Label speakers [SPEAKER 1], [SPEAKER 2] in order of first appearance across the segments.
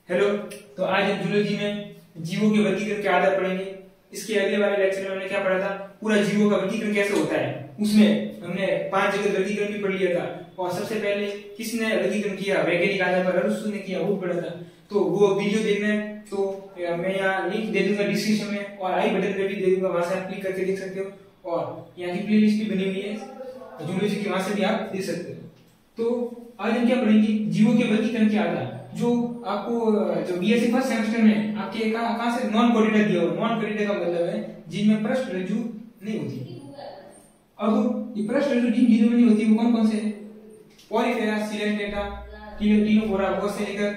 [SPEAKER 1] Hello. तो आज हम जूलॉजी में जीवों के वर्गीकरण के आधार पढ़ेंगे। इसके अगले वाले लेक्चर में हमने क्या पढ़ा था, पूरा जीवों का वर्गीकरण कैसे होता है। उसमें हमने 5 जगह वर्गीकरण भी पढ़ लिया था। और सबसे पहले किसने वर्गीकरण किया, वैज्ञानिक आधार पर अरुस्तु ने किया, वो पढ़ा था। तो वो वीडियो देखना है तो मैं यहाँ लिंक दे दूंगा डिस्क्रिप्शन में, और आई बटन पे भी दे दूंगा, वहां से आप क्लिक करके देख सकते हो। और यहाँ की प्लेलिस्ट भी बनी हुई है जूलॉजी की, वहां से भी आप देख सकते हो। तो आज हम क्या पढ़ेंगे, जीवों के वर्गीकरण के आधार। जो आपको जो बीएससी फर्स्ट सेमेस्टर में आपके कहां से नॉन कोडिटर दिया हुआ। नॉन कोडिटर का मतलब है जिनमें पृष्ठ रज्जु नहीं होती। अब ये पृष्ठ रज्जु जिन जीवों में नहीं होती वो कौन कौन से है, पॉलीफेरा, सिलेंटेटा, टिनोफोरा, वो से लेकर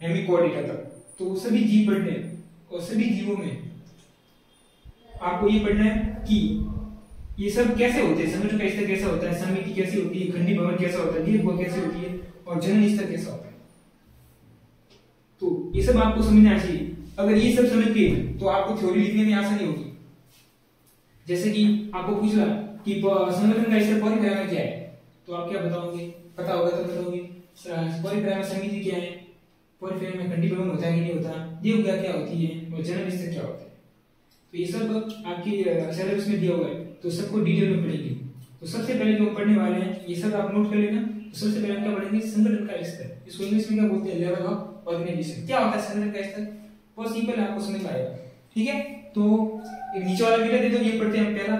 [SPEAKER 1] हेमिकोडिटा तक। तो सभी जीव पढ़ने हैं, और सभी जीवों में आपको ये पढ़ना है कि ये सब कैसे होते हैं, संगठन का स्तर कैसा होता है, समिति कैसी होती है, खंडी भवन कैसा होता है, दीर्घ कैसी होती है, और जनन स्तर कैसा होता है। तो ये सब आपको समझना चाहिए। अगर ये सब समझ गए तो आपको थ्योरी लिखने में आसानी होगी। जैसे कि आपको पूछा कि संगठन का स्तर पॉलीफेरा में क्या है, तो आप क्या बताओगे, पता होगा तो बताओगे। पॉलीफेरा में समिति क्या है, पॉलीफेरा में खंडी भवन होता है कि नहीं होता, दीर्घ क्या होती है, और जनन स्तर क्या होता है। तो ये सब आपकी सिलेबस में दिया हुआ है, तो सबको डिटेल में पढ़ेंगे। तो सबसे पहले जो पढ़ने वाले हैं ये सब आप नोट कर लेना। तो सबसे पहले हम क्या पढ़ेंगे, संगठन का स्तर। इसको इंग्लिश में क्या बोलते हैं, लेवल ऑफ ऑर्गेनाइजेशन। क्या होता है संगठन का स्तर, बहुत सिंपल है, आपको समझ में आएगा। ठीक है, तो एक नीचे वाला वीडियो दे दो, ये पढ़ते हैं हम पहला।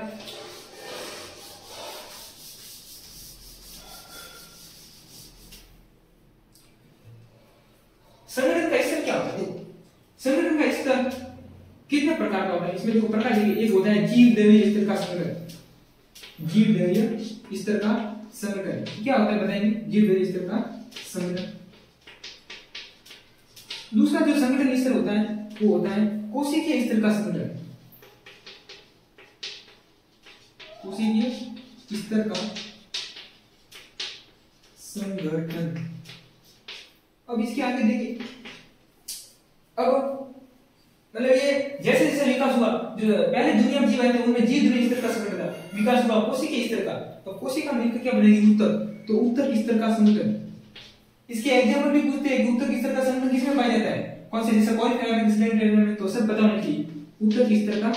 [SPEAKER 1] संगठन का स्तर क्या होता है, संगठन का स्तर कितने प्रकार का होता है। इसमें देखो प्रकार एक होता है जीव द्रव्य स्तर का संगठन। जीव द्रव्य स्तर का संगठन क्या होता है बताएंगे, जीव द्रव्य स्तर का संगठन। दूसरा जो संगठन स्तर होता है वो होता है कोशिकीय स्तर का संगठन। कोशिकीय स्तर का संगठन। अब इसके आगे देखिए, अब मतलब ये जैसे जैसे विकास हुआ, जो पहले दुनिया में जीव आए थे उनमें जीव द्रव्य स्तर का संगठन था, विकास हुआ कोशिकीय स्तर का। तो कोशिका मिलकर क्या बनेगी, उत्तर। तो उत्तर स्तर का संगठन। इसके एग्जाम्पल भी पूछते हैं कि उत्तर स्तर का संगठन किसमें पाया जाता है, कौन से, जैसे पॉलीफेरा में, सिलेंटेटा में, तो सब बताना चाहिए। उत्तर स्तर का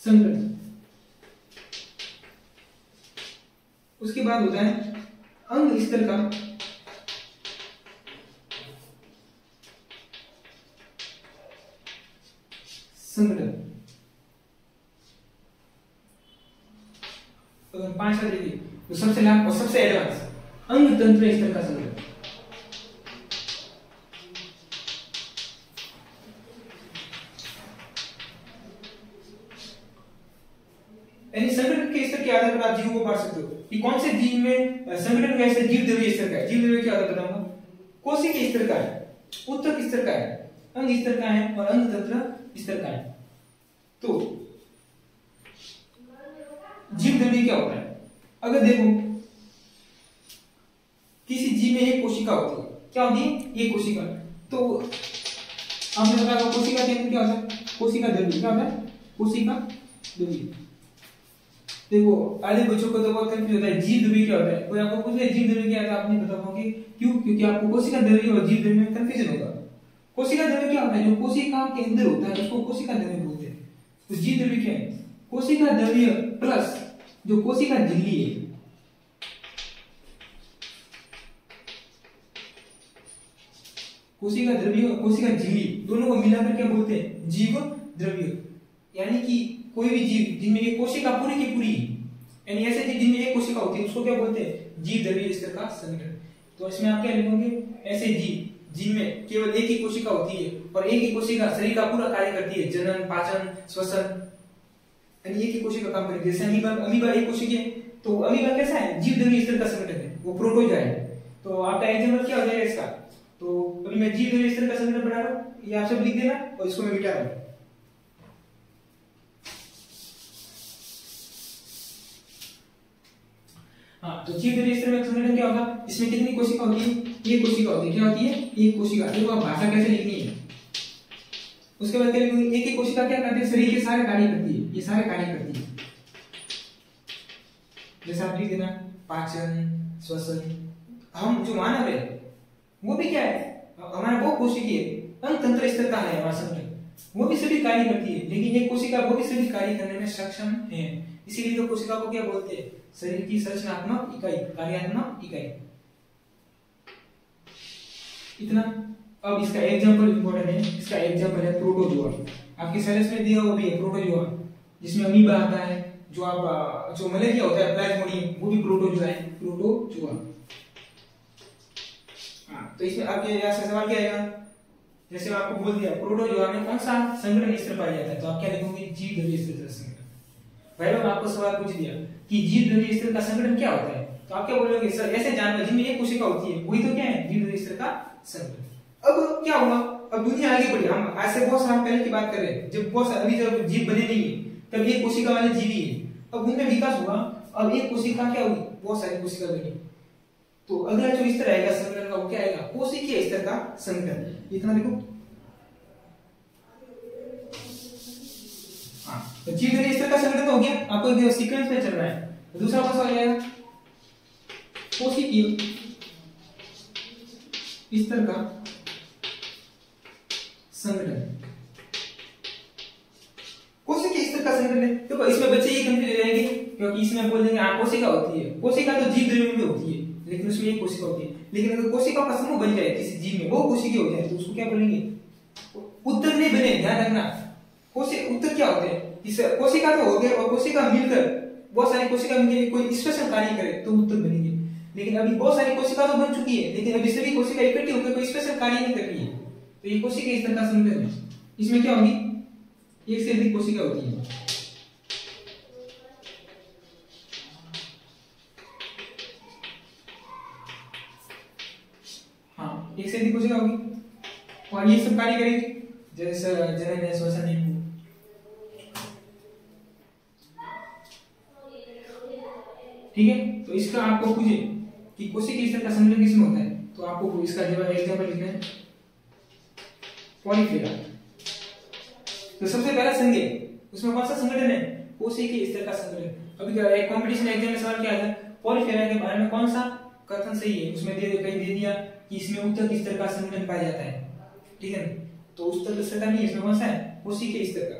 [SPEAKER 1] संगठन। उसके बाद होता है अंग स्तर का संगठन। तो 5 देखिए, तो सबसे लाभ और सबसे एडवांस अंग तंत्र स्तर का संगठन। यानी संगठन के स्तर के आधार पर आप जीवों को बांट सकते हो कि कौन से जीव में संगठन का स्तर जीव द्रव्य स्तर का है। जीव द्रव्य क्या होता है बताऊंगा, कोशिकीय स्तर का है, उत्तक स्तर का है, अंग स्तर का है, और अंग तंत्र स्तर का है। तो जीव द्रव्य क्या होता है, अगर देखो किसी जीव में एक कोशिका होती है, क्या होती है, एक कोशिका। तो आपने बताया कोशिका के अंदर क्या होता है, कोशिका द्रव्य। क्या होता है, कोशिका द्रव्य। देखो आधे बच्चों को तो बहुत कंफ्यूज होता है, जीव द्रव्य क्या होता है। कोई आपको पूछे जीव द्रव्य क्या है, आप नहीं बता पाओगे। क्यों, क्योंकि आपको कोशिका द्रव्य और जीव द्रव्य में कंफ्यूजन होगा। कोशिका द्रव्य क्या होता है, जो कोशिका के अंदर होता है उसको कोशिका द्रव्य बोलते हैं। तो जीव द्रव्य क्या है, कोशिका द्रव्य प्लस जो कोशिका झिल्ली है, कोशिका द्रव्य और कोशिका झिल्ली दोनों को मिलाकर क्या बोलते हैं, जीव द्रव्य। यानी कि कोई भी जीव जिनमें एक कोशिका पूरी की पूरी, यानी ऐसे जीव जिनमें एक कोशिका होती है उसको क्या बोलते हैं, जीव द्रव्य स्तर का संगठन। तो इसमें आप क्या लिखोगे, ऐसे जीव जिनमें केवल एक ही कोशिका होती है और एक ही कोशिका शरीर का पूरा कार्य करती है, जनन, पाचन, श्वसन, यानी एक ही कोशिका काम करती है। जैसे अमीबा एक कोशिका है, तो अमीबा कैसा है, जीव द्रव्य स्तर का संगठन है, वो प्रोटोजोआ है। तो आपका एग्जाम्पल क्या हो जाएगा इसका, तो अभी मैं जीव द्रव्य स्तर का संगठन पढ़ा रहा हूं, ये आप सब लिख देना और इसको मैं मिटा रहा हूं। हाँ, तो जीव द्रव्य स्तर में संगठन क्या होगा, इसमें कितनी कोशिका होती है, एक कोशिका होती है। क्या होती है, एक कोशिका। देखो आप भाषा कैसे लिखनी है, उसके बाद क्या लिखोगे, एक एक कोशिका क्या करती है, शरीर के सारे कार्य करती है, ये सारे कार्य करती है। जैसे आप लिख देना पाचन, श्वसन। हम जो मानव है वो भी क्या है, हमारा वो कोशिकीय अंग तंत्र स्तर का है हमारा संगठन, वो भी सभी कार्य करती है, लेकिन ये कोशिका वो भी सभी कार्य करने में सक्षम है। इसीलिए तो कोशिका को क्या बोलते हैं, शरीर की संरचनात्मक इकाई, कार्यात्मक इकाई। इतना। अब इसका एग्जांपल इंपॉर्टेंट है, इसका एग्जांपल है प्रोटोजोआ। आपके सिलेबस में दिया हुआ भी है प्रोटोजोआ, जिसमें अमीबा आता है, जो मलेरिया होता है प्लाज्मोडियम, वो भी प्रोटोजोआ है, प्रोटोजोआ। तो इसमें आपके यहाँ से सवाल क्या आएगा, जैसे मैं आपको बोल दिया प्रोटोजोआ में कौन सा संगठन स्तर पाया जाता है, तो आप क्या लिखोगे, जीव द्रव्य स्तर का संगठन। भाई लोग आपको सवाल पूछ दिया कि जीव द्रव्य स्तर का संगठन क्या होता है, तो आप क्या बोलोगे, सर ऐसे जानवर जिनमें एक कोशिका होती है वही तो क्या है, जीव द्रव्य स्तर का संगठन। अब क्या हुआ, अब दुनिया आगे बढ़ी, हम आज से बहुत साल पहले की बात कर रहे हैं, जब बहुत अभी जब जीव बने नहीं है तब एक कोशिका वाले जीव ही है। अब उनमें विकास हुआ, अब एक कोशिका क्या हुई, बहुत सारी कोशिका बनी, तो अगला जो स्तर आएगा संगठन का वो क्या आएगा, कोशिकीय स्तर का संगठन। इतना देखो। तो जीव द्रव्य स्तर का संगठन हो गया, आपको सीक्वेंस में चल रहा है। तो दूसरा कौन सा हो जाएगा, कोशिकीय स्तर का संगठन। कोशिकीय स्तर का संगठन है, देखो इसमें बच्चे ये कंफ्यूज हो जाएंगे, क्योंकि इसमें बोल देंगे कोशिका होती है, कोशिका तो जीव द्रव्य में होती है, लेकिन उसमें एक कोशिका होती है। लेकिन अगर कोशिका का समूह बन जाए किसी जीव में, वो कोशिकीय हो जाए, तो उसको क्या बोलेंगे, उत्तर नहीं बने, ध्यान रखना। उत्तर क्या होते हैं, इस कोशिका तो हो गए, और कोशिका मिलकर बहुत सारी कोशिका मिलकर कोई स्पेशल कार्य करे तो उत्तर बनेंगे। लेकिन अभी बहुत सारी कोशिका तो बन चुकी है, लेकिन अभी सभी कोशिका इकट्ठी होकर कोई स्पेशल कार्य नहीं कर रही है, तो ये कोशिकीय स्तर का संगठन है। इसमें क्या होगी, एक से अधिक कोशिका होती है। हाँ, एक से अधिक कोशिका होगी, और ये सब कार्य करेगी, जैसे जनन, श्वसन, हेतु। ठीक है, तो इसका आपको पूछे कि कोशिकीय स्तर का संगठन किसमें होता है, तो आपको इसका जवाब एग्जांपल लिखना है, पॉलीफेरा। तो सबसे पहला संज्ञा, उसमें कौन सा संगठन है, कोशिकीय स्तर का संगठन। अभी एक कंपटीशन एग्जाम में सवाल क्या था, पॉलीफेरा के बारे में कौन सा कथन सही है, उसमें कहीं दे दिया कि इसमें उत्तक स्तर का संगठन पाया जाता है। ठीक है, तो उत्तक स्तर का नहीं, इसमें कौन सा है, कोशिकीय स्तर का।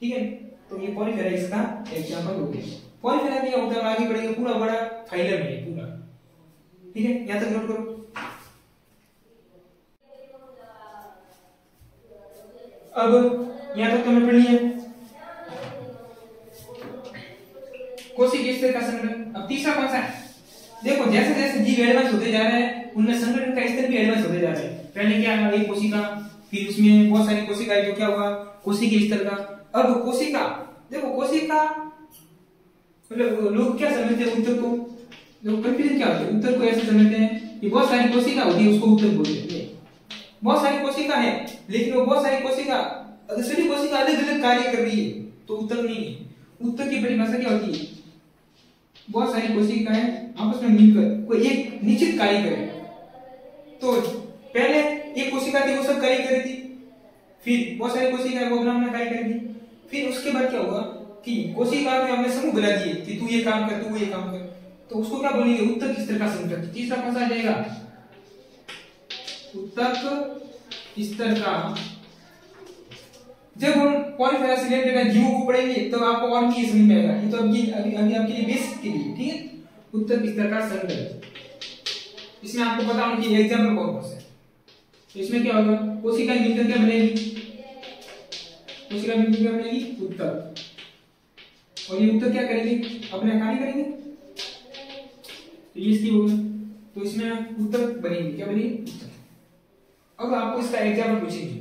[SPEAKER 1] ठीक है, तो ये पॉलीफेरा इसका एग्जांपल हो गया। पॉलीफेरा क्या होता है, आगे बढ़ेंगे, पूरा बड़ा फाइलम है पूरा। ठीक है, यहां तक नोट करो। अब यहां तक तुमने पढ़ लिया कोशिकीय स्तर का संगठन। अब तीसरा कौन सा है, देखो जैसे जैसे जीव एडवांस होते जा रहे हैं, उनमें संगठन का स्तर भी एडवांस होते जा रहा है। पहले क्या था, एक कोशिका, फिर उसमें बहुत सारी कोशिकाएं, जो क्या हुआ, कोशिकीय स्तर का। अब कोशिका, देखो कोशिका मतलब लोग क्या समझते हैं उत्तर को, लोग कंफ्यूजन क्या होता है, उत्तर को ऐसे समझते हैं कि बहुत सारी कोशिका होती है, उसको उत्तर बोलते हैं। बहुत सारी कोशिका है, लेकिन वो बहुत सारी कोशिका, अगर सभी कोशिका अलग अलग कार्य कर रही है तो उत्तर नहीं है। उत्तर की परिभाषा क्या होती है, बहुत सारी कोशिकाएं आपस में मिलकर कोई एक निश्चित कार्य करे। तो पहले एक कोशिका थी, वो सब कार्य कर रही थी, फिर बहुत सारी कोशिकाएं वो अपना कार्य करेगी, फिर उसके बाद क्या होगा कि कोशिका में हमने समूह बना दिए कि तू ये काम कर, तू ये काम कर, तो उसको क्या बोलेंगे, उत्तक स्तर का संगठन। तीसरा कौन सा आ जाएगा, उत्तक स्तर का। जब हम पॉलीफेरा सिलेंडर का जीवों को पढ़ेंगे तब आपको और भी समझ में आएगा, ये तो अभी आपके लिए बेसिक के लिए। ठीक है, उत्तक स्तर का संगठन, इसमें आपको पता होना कि एग्जांपल कौन कौन से। तो इसमें क्या होगा, कोशिका मिलकर क्या बनेगी, कोशिका मिलकर क्या बनेगी, उत्तक। और ये उत्तक क्या करेंगे, अपना कार्य करेंगे, तो ये इसकी होगा, तो इसमें उत्तक बनेगी, क्या बनेगी, उत्तक। अब आपको इसका एग्जांपल पूछेंगे,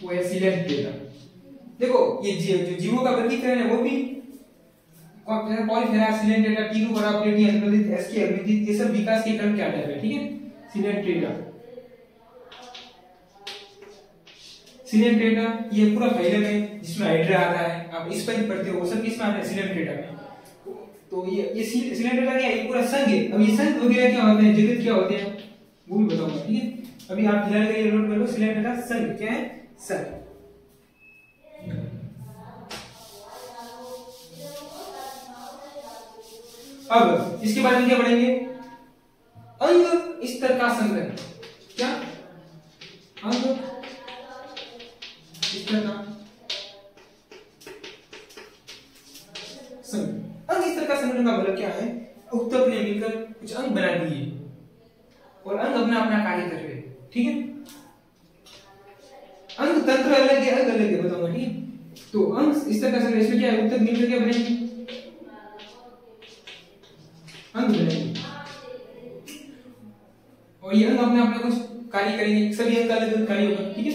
[SPEAKER 1] वो है सीलेंट डेटा। देखो ये जो जीवों का वर्गीकरण है वो भी पॉलीफेरा, सीलेंट डेटा, टीरू बड़ा प्लेटी, अनुबंधित, एसके अनुबंधित, ये सब विकास के क्रम के आधार पर। ठीक है, सीलेंट डेटा, सीलेंट डेटा ये पूरा फाइलम है जिसमें हाइड्रा आता है, आप इस पर ही पढ़ते हो, वो सब किसमें आता है, सीलेंट डेटा में। तो ये सीलेंट डेटा क्या है, ये पूरा संघ है। अब ये संघ वगैरह क्या होते हैं, जगत क्या होते हैं, वो भी बताऊंगा। ठीक है, अभी आप फिलहाल ये नोट कर लो, सीलेंट डेटा संघ क्या है, संघ। अब इसके बाद हम क्या पढ़ेंगे, अंग स्तर का संगठन। क्या अंग स्तर का संगठन। अंग स्तर का संगठन का मतलब क्या है, उत्तक ने मिलकर कुछ अंग बना दिए और अंग अपना अपना कार्य कर रहे हैं। ठीक है, अंग तंत्र अलग है, अंग अलग है, बताऊंगा। ठीक है, तो अंग स्तर का संगठन इसमें क्या है, उत्तक मिलकर क्या बनेंगे, अंग बनेंगे और ये अंग अपना अपना कुछ कार्य करेंगे, सभी अंग का अलग अलग कार्य होगा। ठीक है,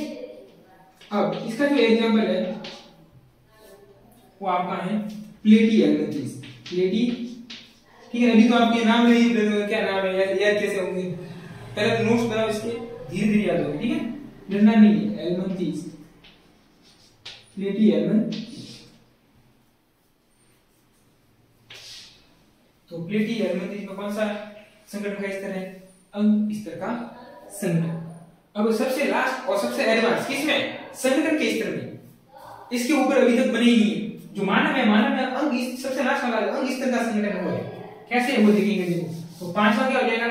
[SPEAKER 1] अब इसका जो एग्जांपल है वो आपका है प्लेटी एल्मंथीज। प्लेटी, ठीक है, अभी तो आपके नाम नहीं क्या नाम है याद कैसे होंगे, पहले तो नोट्स बनाओ, इसके धीरे धीरे याद होगा। ठीक है, डरना नहीं है। एल्मंथीज, प्लेटी एल्मंथीज। तो प्लेटी एल्मंथीज में कौन सा संगठन का स्तर है, अंग स्तर का संगठन। अब सबसे लास्ट और सबसे एडवांस किसमें, संगठन के स्तर में, इसके ऊपर अभी तक बने ही नहीं है। जो मानव है, मानव में अंग सबसे लास्ट वाला अंग स्तर का संगठन हुआ है, कैसे वो देखेंगे। देखो तो पांचवा क्या हो जाएगा,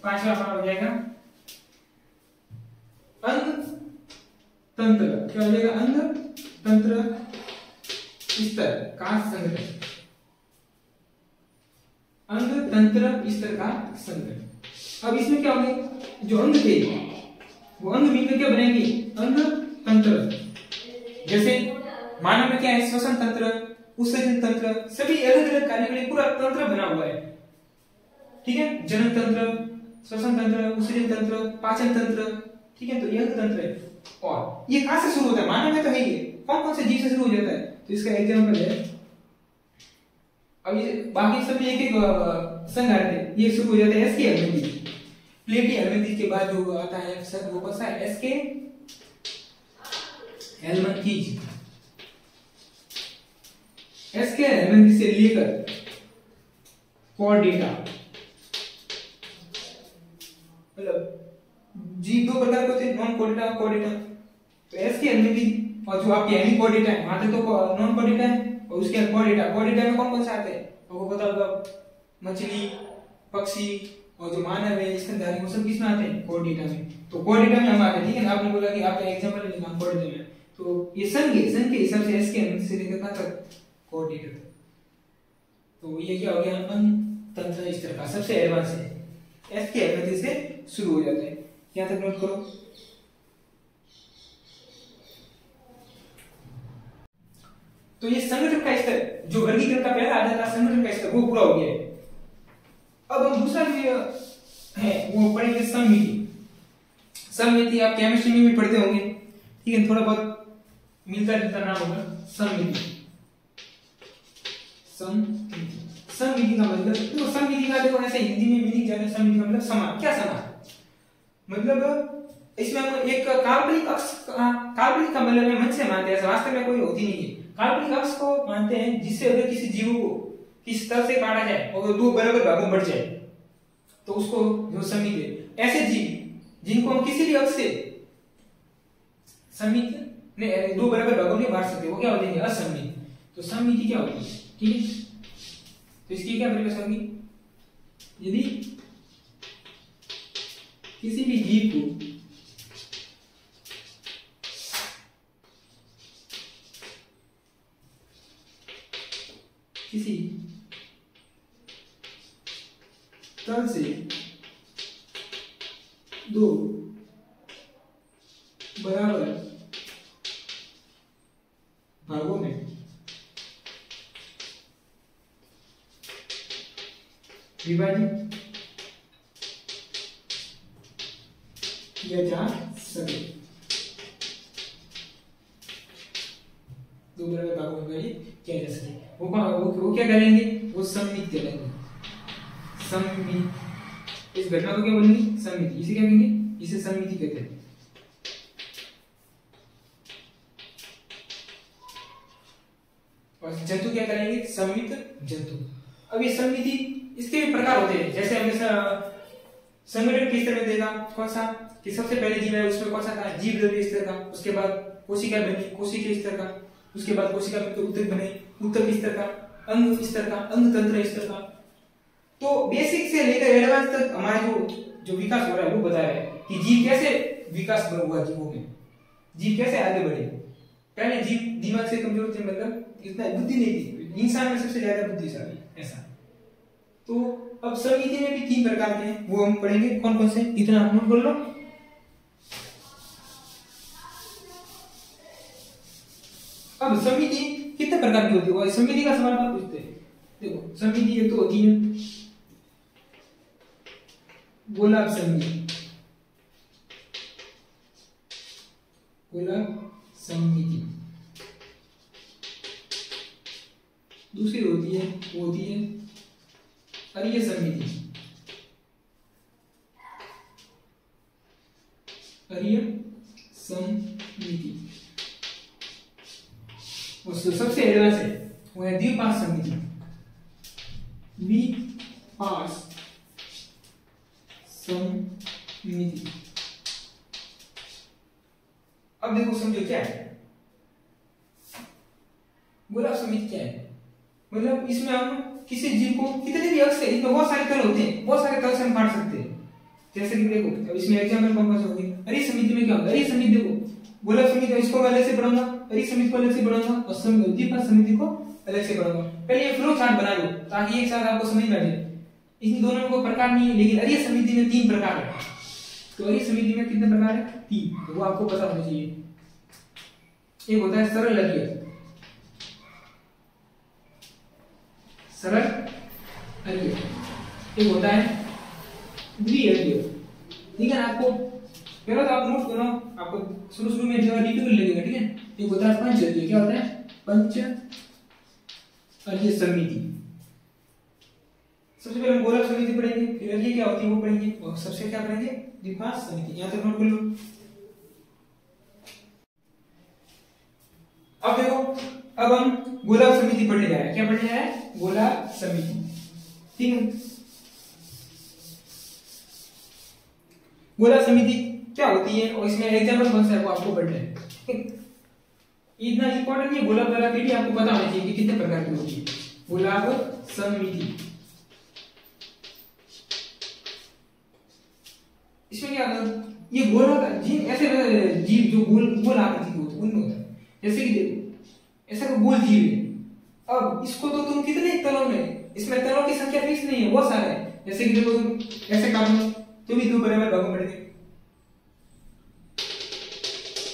[SPEAKER 1] पांचवा हमारा हो जाएगा अंग तंत्र। क्या हो जाएगा, अंग तंत्र स्तर का संगठन, अंग तंत्र स्तर का संगठन। अब इसमें क्या होंगे, जो अंग थे वो अंग मिलकर क्या बनेंगे, अंग तंत्र। जैसे मानव में क्या है, श्वसन तंत्र, उत्सर्जन तंत्र, सभी अलग अलग कार्यों के लिए पूरा तंत्र बना हुआ है। ठीक है, जनन तंत्र, श्वसन तंत्र, उत्सर्जन तंत्र, पाचन तंत्र। ठीक है, तो ये अंग तंत्र है। और ये कहां से शुरू होता है, मानव में तो है ही, कौन कौन से जीव से शुरू हो जाता है, तो इसका एग्जांपल है। अब ये बाकी सभी एक एक संघ आते हैं, ये शुरू हो जाता है एसके एल्मंथीज। प्लेटी एल्मंथीज के बाद जो आता है सर वो कौन सा है, एसके एल्मंथीज। एसके एल्मंथीज से लेकर कॉर्डेटा, मतलब जीव दो प्रकार के होते हैं, नॉन कॉर्डेटा और कॉर्डेटा। तो एसके एल्मंथीज और जो आपके एमी कॉर्डेटा है, वहां तक तो नॉन कॉर्डेटा है, और उसके कॉर्डेटा, कॉर्डेटा में कौन कौन से आते हैं आपको पता होगा, मछली, पक्षी और जो मानव है स्तनधारी, वो सब किसमें आते हैं, कॉर्डेटा में। तो कॉर्डेटा में हम आते हैं। ठीक है ना, आपने बोला कि आपका एग्जांपल है नाम कॉर्डेटा में, तो ये संघ के हिसाब से एसके एल्मंथीज से लेकर कहां तक, कॉर्डेटा तक। तो ये क्या हो गया, अंग तंत्र स्तर का सबसे एडवांस है, एसके एल्मंथीज से शुरू हो जाता है। यहां तक नोट करो। तो ये संगठन का स्तर, जो वर्गीकरण का पहला आ जाता है संगठन का स्तर, वो पूरा हो गया है। अब हम दूसरा जो है वो पढ़ेंगे सममिति। सममिति आप केमिस्ट्री में भी पढ़ते होंगे। ठीक है, थोड़ा बहुत मिलता जुलता नाम होगा, सममिति। सममिति का मतलब, तो सममिति का देखो ऐसे हिंदी में मीनिंग जाने, सममिति का मतलब समान। क्या समान मतलब, इसमें हम एक काल्पनिक अक्ष, काल्पनिक का मतलब है मन से मानते हैं, वास्तव में कोई होती नहीं है। काल्पनिक अक्ष को मानते हैं जिससे अगर किसी जीव को किस तरह से काटा जाए और दो बराबर भागों में बढ़ जाए तो उसको जो सममित है। ऐसे जीव जिनको हम किसी भी अक्ष से सममित ने दो बराबर भागों में बांट सकते, वो क्या हो जाएंगे, असममित। तो सममिति क्या होती है, ठीक है। तो इसकी क्या परिभाषा होगी, यदि किसी भी जीव को किसी तल से दो बराबर भागों में विभाजित किया जा सके, दो बराबर भागों में विभाजित किया जा सके, वो क्या करेंगे, वो सममित करेंगे। सममित, इस घटना को क्या बोलेंगे, सममिति। इसे क्या कहेंगे, इसे सममिति कहते हैं। और जंतु क्या करेंगे, सममित जंतु। अब ये सममिति, इसके भी प्रकार होते हैं। जैसे हमने संगठन के स्तर में देखा कौन सा, कि सबसे पहले जीव है उसमें कौन सा था, जीव द्रव्य स्तर का। उसके बाद कोशिका बनी, कोशिका स्तर का। उसके बाद कोशिका में उत्तक बने, उत्तक स्तर का। अंग स्तर का, अंग तंत्र स्तर का। तो बेसिक से लेकर एडवांस तक हमारा जो विकास हो रहा है वो बता रहा है कि जीव कैसे विकास हुआ, जीवों में जीव कैसे आगे बढ़े। पहले जीव दिमाग से कमजोर थे, मतलब इतना बुद्धि नहीं थी, इंसान में सबसे ज्यादा बुद्धिशाली ऐसा। तो अब समिति में भी 3 प्रकार के हैं, वो हम पढ़ेंगे कौन कौन से, इतना आप नोट कर लो। अब समिति कितने प्रकार की होती है, समिति का सवाल मत पूछते। देखो समिति एक तो होती है गोलाभ समिति, गोलाभ समिति। दूसरी होती है वो होती है अरीय समिति, अरीय समिति। और सबसे एडवांस है वो है द्विपार्श्व समिति, द्विपार्श्व समिति। अब देखो समझो क्या है गोलाभ समिति क्या है। मतलब इसमें हम किसी जीव को कितने भी अक्ष है, इसमें बहुत सारे तल होते हैं, बहुत सारे तल से हम काट सकते हैं। जैसे कि देखो अब इसमें एग्जांपल कौन कौन से होंगे, अरीय समिति में क्या होगा, अरीय समिति देखो गोलाभ समिति इसको अलग से पढ़ाऊंगा, अरीय समिति को अलग से पढ़ाऊंगा और द्विपार्श्व समिति को अलग से पढ़ाऊंगा। पहले ये फ्लो चार्ट बना दो ताकि एक साथ आपको समझ में आ जाए। इन दोनों को प्रकार नहीं है, लेकिन अरीय समिति में 3 प्रकार है। तो अरीय समिति में कितने प्रकार है, 3, तो वो आपको पता होना चाहिए। एक होता है सरल अरीय, सरल अरीय, एक होता है द्विअरीय। ठीक है, आपको पहले तो आप नोट करो, आपको शुरू में जो डिफिकल्ट लगेगा। ठीक है, एक होता है पंच अरीय, क्या होता है पंच अरीय समिति। सबसे पहले हम गोलाभ समिति पढ़ेंगे, फिर अरीय क्या होती है वो पढ़ेंगे, और सबसे क्या पढ़ेंगे द्विपार्श्व समिति। यहां तक नोट कर लो। अब देखो अब हम गोलाभ समिति पढ़ने जा रहे हैं। क्या पढ़ने जा रहे हैं, गोलाभ समिति। ठीक है, गोलाभ समिति क्या होती है और इसमें एग्जांपल कौन सा है वो आपको पढ़ना है। इतना इंपॉर्टेंट नहीं है, गोलाभ वाला भी आपको पता होना चाहिए कि कितने प्रकार की होती है गोलाभ समिति। इसमें क्या होता है, ये गोलाकार जीव, ऐसे जीव जो गोल आकृति के होते हैं उनमें होता है। जैसे कि देखो ऐसा कोई गोल जीव है, अब इसको तो तुम कितने तलों में, इसमें तलों की संख्या फिक्स नहीं है, बहुत सारे हैं। जैसे कि देखो तुम ऐसे काटो तो भी 2 बराबर भागों में बढ़ेंगे,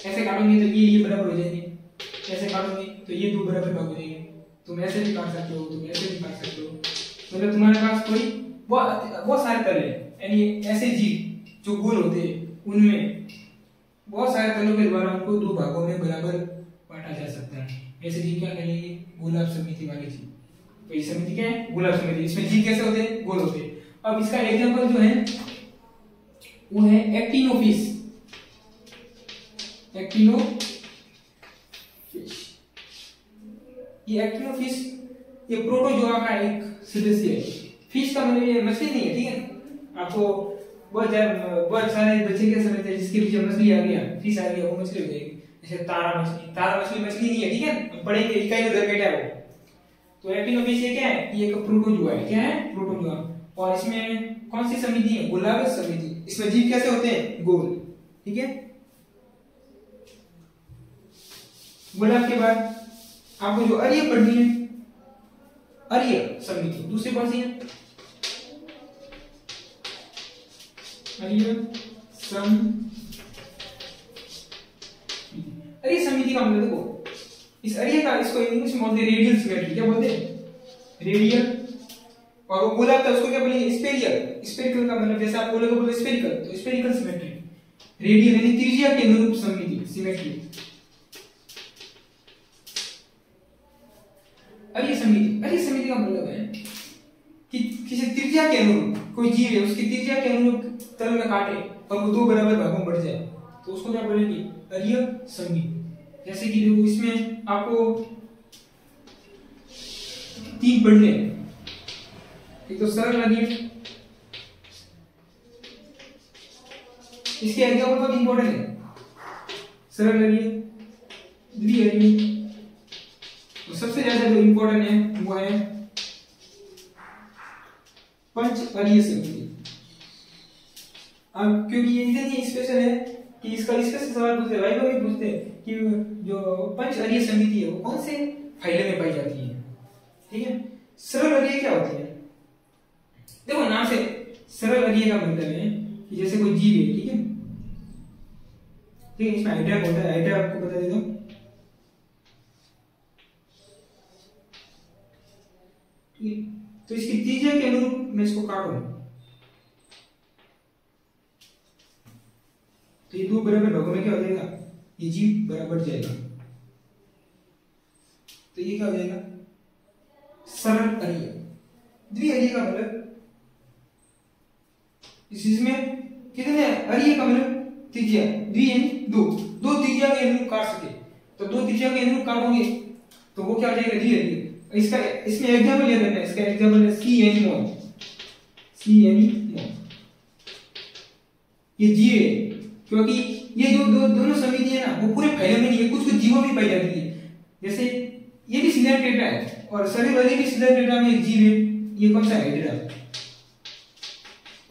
[SPEAKER 1] ऐसे काटोगे तो ये बराबर हो जाएंगे, ऐसे काटोगे तो ये 2 बराबर भाग हो जाएंगे। तुम ऐसे भी काट सकते हो, तुम ऐसे भी काट सकते हो। मतलब तुम्हारे पास कोई बहुत सारे तल है, यानी ऐसे जीव जो गोल होते हैं उनमें बहुत सारे तलों के द्वारा उनको 2 भागों में बराबर बांटा जा सकता है। ऐसे जीव क्या कहेंगे, गोलाभ समिति वाले जीव। तो ये समिति क्या है, गोलाभ समिति। इसमें जीव कैसे होते हैं, गोल होते हैं। अब इसका एग्जांपल जो है वो है एक्टिनोफिश, एक्टिनोफिश। ये एक्टिनोफिश ये प्रोटोजोआ का एक सदस्य है। फिश का मतलब ये मछली नहीं है। ठीक है, आपको बहुत सारे बच्चे क्या समझते हैं, जिसके पीछे मछली आ गया, फिश आ गया, वो मछली हो जाएगी। जैसे तारा मछली मछली नहीं है। ठीक है, हम पढ़ेंगे इकाई में दर है वो। तो एक्टिनोफिश ये क्या है, ये एक प्रोटोजोआ है। क्या है, प्रोटोजोआ। और इसमें कौन सी समिति है, गोलाभ समिति। इसमें जीव कैसे होते हैं, गोल। ठीक है, गोलाभ के बाद आपको जो अरीय पढ़नी है, अरीय समिति। दूसरी कौन सी है, अरीय समिति। अरीय समिति का मतलब देखो, इस अरीय का इसको इंग्लिश में बोलते हैं रेडियल सिमेट्री। क्या बोलते हैं, रेडियल। और वो गोलाभ था उसको क्या बोलेंगे, स्फेरिकल। स्फेरिकल का मतलब जैसे आप गोले को बोलते स्फेरिकल, तो स्फेरिकल सिमेट्री। रेडियल यानी त्रिज्या के अनुरूप समिति, सिमेट्री। अरीय समिति का मतलब है कि किसी त्रिज्या के अनुरूप कोई जीव है, उसकी त्रिज्या के अनुरूप तल में काटे और वो 2 बराबर भागों में बढ़ जाए, तो उसको क्या बोलेंगे, अरीय समिति। जैसे कि देखो इसमें आपको 3 पढ़ने हैं। एक तो सरल अरीय, इसके एग्जाम्पल बहुत इंपॉर्टेंट है। सरल अरीय, द्विअरीय, सबसे ज्यादा जो इंपॉर्टेंट है वो है पंच अरीय समिति। अब क्योंकि ये इतनी स्पेशल है कि इसका स्पेशल सवाल पूछते हैं, वाइवा भी पूछते हैं कि जो पंच अरीय समिति है वो कौन से फाइलम में पाई जाती है। ठीक है, सरल अरीय क्या होती है? देखो नाम से सरल अरीय का मतलब है कि जैसे कोई जीव है, ठीक है, ठीक है, इसमें हाइड्रा होता है, हाइड्रा आपको बता देता हूं, ठीक है, तो इसकी त्रिज्या के अनुरूप मैं इसको काटूं तो ये दो बराबर भागों में क्या हो जाएगा, ये जीव बराबर जाएगा, तो ये क्या हो जाएगा, सरल अरीय। द्विअरीय का मतलब इसमें कितने अरीय का मतलब त्रिज्या, द्वि यानी दो, दो त्रिज्या के अनुरूप काट सके, तो दो त्रिज्या के अनुरूप काटोगे तो वो क्या हो जाएगा, द्विअरीय। इसका इसमें एग्जांपल ले लेते हैं, इसका एग्जांपल है सी एनी मोल, सी एनी मोल, ये जीव है, क्योंकि ये जो दोनों समिति है ना वो पूरे फैले में नहीं है, कुछ कुछ जीवों में पाई जाती है, जैसे ये भी सीधा टेट्रा है और शरीर वाले भी सीधा टेट्रा में एक जीव है, ये कौन सा हाइड्रा।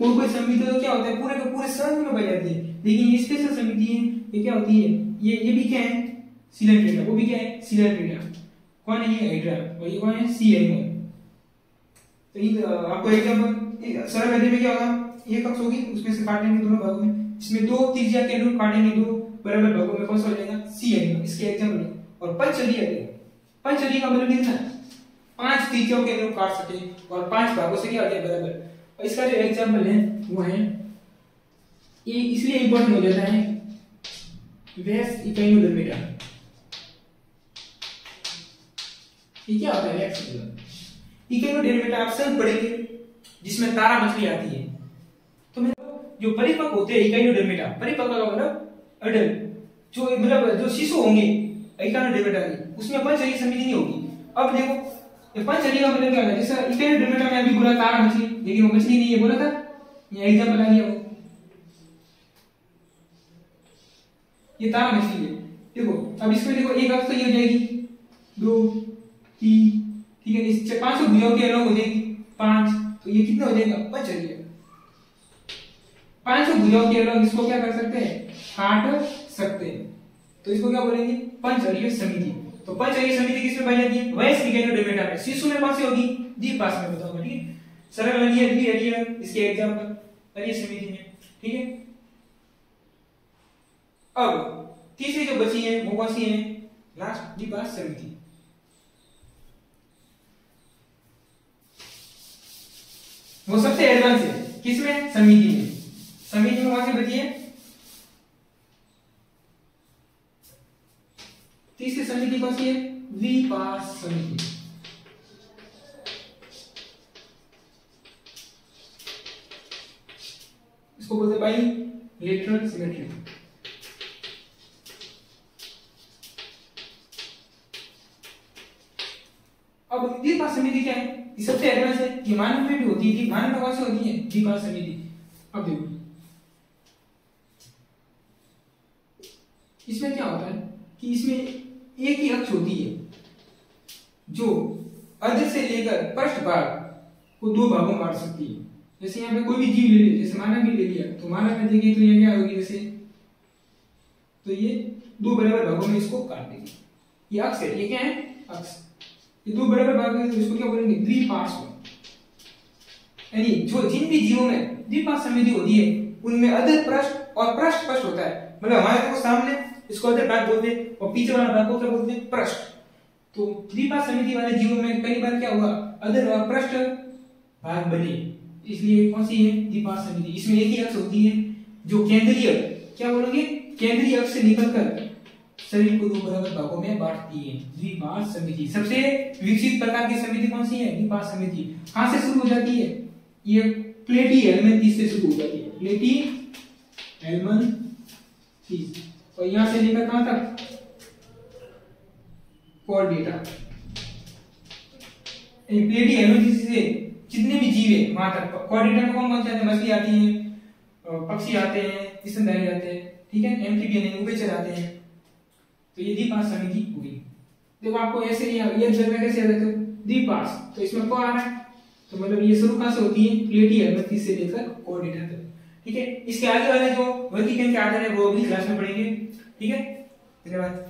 [SPEAKER 1] कोई समिति तो क्या होता है पूरे के पूरे शरीर में पाई जाती है, लेकिन ये स्पेशल समिति है, ये क्या होती है, ये भी क्या है, सीधा टेट्रा, वो भी क्या है, सीधा टेट्रा। कौन है, ये हाइड्रा, और ये कौन है, सी एनिमल। तो ये आपको एग्जांपल सरल अरीय में क्या होगा, एक अक्ष होगी उसमें से काटेंगे दोनों भागों में, इसमें दो त्रिज्या के अनुरूप काटेंगे दो बराबर भागों में, कौन सा हो जाएगा, सी एनिमल, इसके एग्जांपल। और पंच अरीय, पंच अरीय का मतलब कितना, पांच त्रिज्याओं के अनुरूप काट सके और पांच भागों से क्या हो जाए, बराबर। और इसका जो एग्जांपल है वो है, ये इसलिए इंपॉर्टेंट हो जाता है, व्यास इकाइनोडर्मिटा। ये क्या होता है, इकाइनोडर्मिटा आप सब पढ़ेंगे जिसमें तारा मछली आती है। तो जो परिपक्व होते हैं इकाइनोडर्मिटा, परिपक्व का मतलब अडल्ट, जो मतलब जो शिशु होंगे इकाइनोडर्मिटा के, उसमें पंच अरीय समिति नहीं होगी। अब देखो ये पंच अरीय का मतलब क्या है, जैसे इकाइनोडर्मिटा में अभी बोला तारा मछली, लेकिन वो मछली नहीं है, बोला था, ये एग्जांपल आ गया वो, ये तारा मछली है। देखो अब इसमें देखो एक अक्ष ये हो जाएगी, दो, तीन, ठीक है, इससे 500 भुजाओं के अलग हो जाएगी 5, तो ये कितना हो जाएगा, पंच अरीय। 500 भुजाओं के अलग इसको क्या कर सकते हैं, काट सकते हैं, तो इसको क्या बोलेंगे, पंच अरीय समिति। तो पंच अरीय समिति किसमें पाई जाती है, वयस्क इकाइनोडर्मिटा में। शिशु में कौन सी होगी, द्विपाश में बताऊंगा, ठीक है। सरल अरीय, द्विअरीय, इसके एग्जांपल अरीय समिति में, ठीक है। अब तीसरी जो बची है वो कौन सी है, लास्ट, द्विपाश समिति। वो सबसे एडवांस है, किसमें, समिति में। समिति में कौन सी बची है, तीसरी समिति कौन सी है, द्विपाश समिति। इसको बोलते बाई लेटरल सिमेट्री। अब द्विपाश समिति क्या है, ये सबसे एडवांस है, ये मानव में भी होती है, मानव में कौन सी होती है, द्विपाश समिति। अब देखो इसमें क्या होता है कि इसमें एक ही अक्ष होती है जो अध से लेकर पृष्ठ भाग को दो भागों में बांट सकती है। जैसे यहाँ पे कोई भी जीव ले लिया, जैसे मानव भी ले लिया, तो मानव में देखिए तो ये क्या होगी, जैसे तो ये दो बराबर भागों में इसको काट देंगे, ये अक्ष है, ये क्या है, अक्ष, ये दो बराबर भाग है, तो इसको क्या बोलेंगे, द्विपार्श्व। यानी जो जिन भी जीवों में द्विपाश समिति होती है उनमें अधर पृष्ठ और पृष्ठ पृष्ठ होता है, मतलब हमारे को सामने इसको अधर भाग बोलते हैं और पीछे वाला भाग को क्या बोलते हैं, पृष्ठ। तो द्विपाश समिति वाले जीवों में कई बार क्या हुआ, अधर और पृष्ठ भाग बने, इसलिए कौन सी है, द्विपाश समिति। इसमें एक ही अक्ष होती है जो केंद्रीय, क्या बोलोगे, केंद्रीय अक्ष से निकलकर शरीर को दो बराबर भागों में बांटती है, द्विपाश समिति। सबसे विकसित प्रकार की समिति कौन सी है, द्विपाश समिति। कहां से शुरू हो जाती है, ये प्लेटी हेलमिंथीस से शुरू हो जाती है, प्लेटी हेलमिंथीस, और यहां से लेकर कहां तक, कॉर्डेटा। प्लेटी हेलमिंथीस से जितने भी जीव है वहां तक, कॉर्डेटा में कौन कौन से आते हैं, मछली आती है, पक्षी आते हैं, स्तनधारी आते हैं, ठीक है, एम्फीबियन उभयचर आते हैं। तो ये द्विपाश समिति हुई। देखो आपको ऐसे ये कैसे याद रखो, द्विपाश, तो इसमें कौन आ रहा है, तो मतलब ये शुरू कहां से होती है, प्लेटी हेलमिंथ से लेकर कोऑर्डिनेटर तक। ठीक है, इसके आगे वाले जो वर्गीकरण के आधार है वो अगली क्लास में पढ़ेंगे। ठीक है, धन्यवाद।